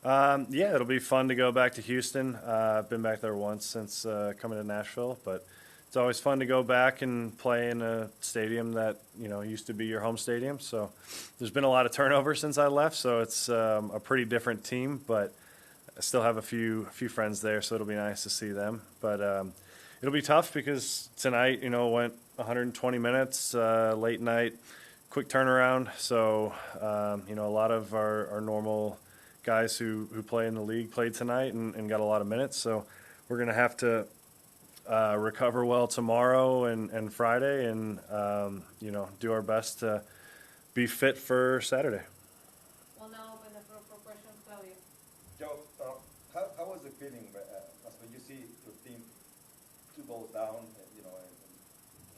Yeah, it'll be fun to go back to Houston. I've been back there once since coming to Nashville, but it's always fun to go back and play in a stadium that used to be your home stadium. So there's been a lot of turnover since I left, so it's a pretty different team, but I still have a few friends there, so it'll be nice to see them. But it'll be tough because tonight, went 120 minutes, late night, quick turnaround. So a lot of our normal guys who play in the league played tonight and got a lot of minutes. So we're going to have to recover well tomorrow and Friday and, do our best to be fit for Saturday. Well, now open the floor for questions, Claudia. Joe, how was the feeling as when you see your team 2 goals down,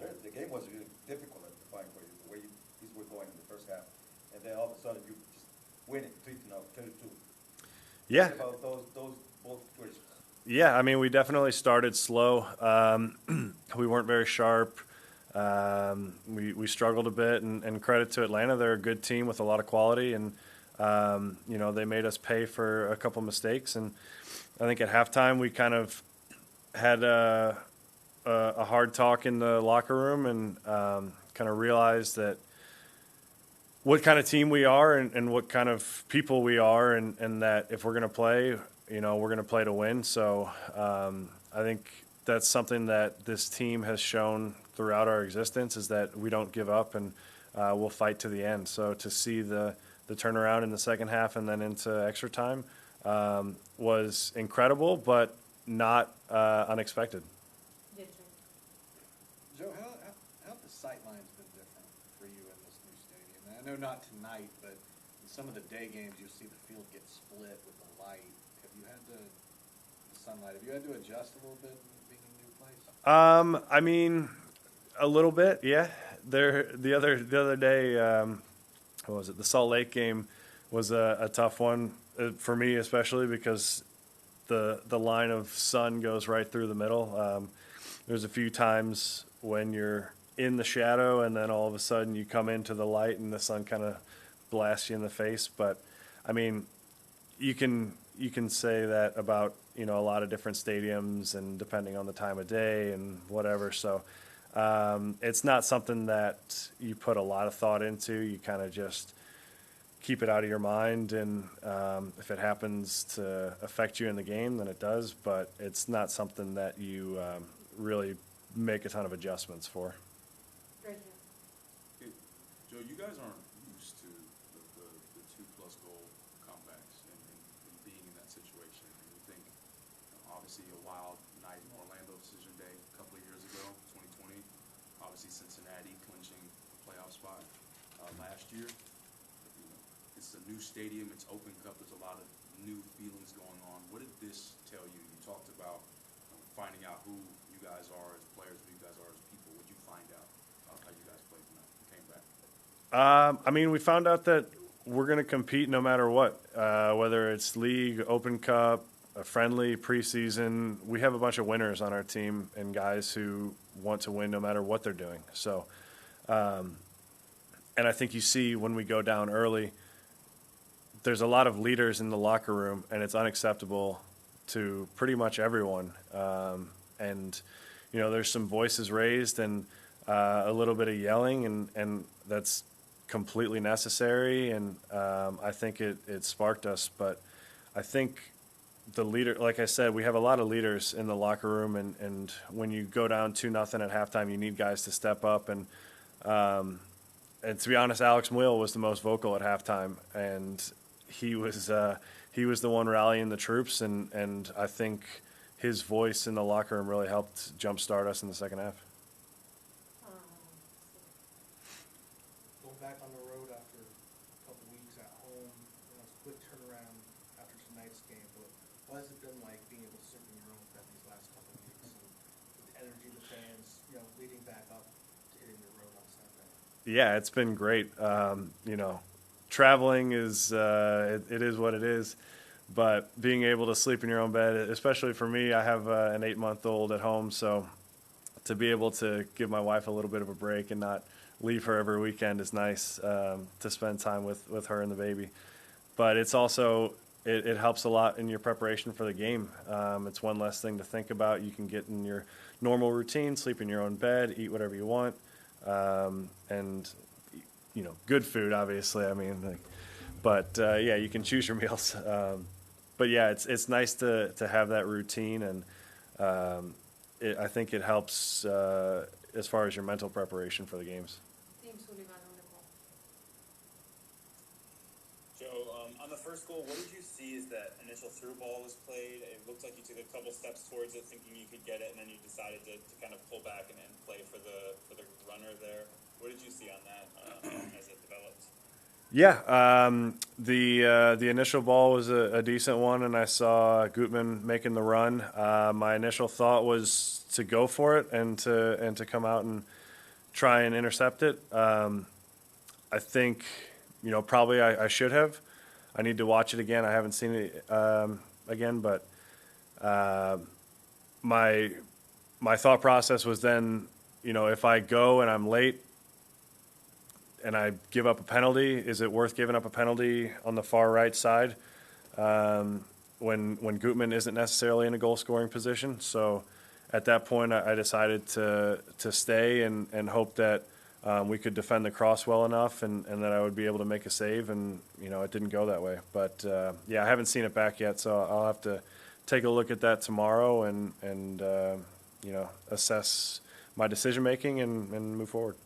and the game was really difficult at the point where the way things were going in the first half, and then all of a sudden you just win it 3-2. Yeah. About those both situations. Yeah, I mean, we definitely started slow. We weren't very sharp. We struggled a bit, and credit to Atlanta. They're a good team with a lot of quality, and, they made us pay for a couple mistakes. And I think at halftime we kind of had a hard talk in the locker room and kind of realized that what kind of team we are and what kind of people we are, and that if we're going to play, we're going to play to win. So I think that's something that this team has shown throughout our existence is that we don't give up and we'll fight to the end. So to see the turnaround in the second half and then into extra time was incredible, but not unexpected. Yes, sir. Joe, how have the sightlines been different for you in this new stadium? I know not tonight, but in some of the day games, you'll see the field get split with the light. Have you had to adjust a little bit being in a new place? I mean, a little bit, yeah. The other day, what was it? The Salt Lake game was a tough one for me, especially because the line of sun goes right through the middle. There's a few times when you're in the shadow and then all of a sudden you come into the light and the sun kind of blasts you in the face. But I mean, you can say that about a lot of different stadiums and depending on the time of day and whatever. So it's not something that you put a lot of thought into. You kind of just keep it out of your mind, and if it happens to affect you in the game, then it does. But it's not something that you really make a ton of adjustments for. Great. Hey, Joe, you guys aren't used to the 2+ goal comebacks and being in that situation. And you think, obviously, a wild night in Orlando decision day a couple of years ago, 2020. Obviously, Cincinnati clinching a playoff spot last year. It's a new stadium. It's Open Cup. There's a lot of new feelings going on. What did this tell you? You talked about finding out who you guys are as players, who you guys are as people. What did you find out about how you guys played tonight and came back? I mean, we found out that we're going to compete no matter what, whether it's league, Open Cup, a friendly, preseason. We have a bunch of winners on our team and guys who want to win no matter what they're doing. So, and I think you see when we go down early, there's a lot of leaders in the locker room, and it's unacceptable to pretty much everyone. And, there's some voices raised and a little bit of yelling, and that's completely necessary. And I think it sparked us. But I think the leader, like I said, we have a lot of leaders in the locker room, and when you go down 2-0 at halftime, you need guys to step up. And to be honest, Alex Moyle was the most vocal at halftime, and he was the one rallying the troops, and I think his voice in the locker room really helped jumpstart us in the second half. Going back on the road after a couple weeks at home, it's a quick turnaround after tonight's game, but what has it been like being able to sit in your own bed these last couple of weeks and with the energy of the fans, leading back up to hitting the road on Sunday? Yeah, it's been great. Traveling is it is what it is, but being able to sleep in your own bed, especially for me, I have an 8-month-old at home, so to be able to give my wife a little bit of a break and not leave her every weekend is nice, to spend time with her and the baby. But it's also it helps a lot in your preparation for the game. It's one less thing to think about. You can get in your normal routine, sleep in your own bed, eat whatever you want, and good food, obviously. I mean, yeah, you can choose your meals. But yeah, it's nice to have that routine, and I think it helps as far as your mental preparation for the games. Team Sullivan on the call. Joe, on the first goal, what did you see as that initial through ball was played? It looked like you took a couple steps towards it, thinking you could get it, and then you decided to kind of pull back and play for the runner there. What did you see on that as it developed? Yeah, the initial ball was a decent one, and I saw Gutman making the run. My initial thought was to go for it and to come out and try and intercept it. I think probably I should have. I need to watch it again. I haven't seen it again, but my thought process was then if I go and I'm late and I give up a penalty, is it worth giving up a penalty on the far right side when Gutman isn't necessarily in a goal scoring position? So at that point, I decided to stay and hope that we could defend the cross well enough and that I would be able to make a save, and it didn't go that way. But yeah, I haven't seen it back yet, so I'll have to take a look at that tomorrow and assess my decision making and move forward.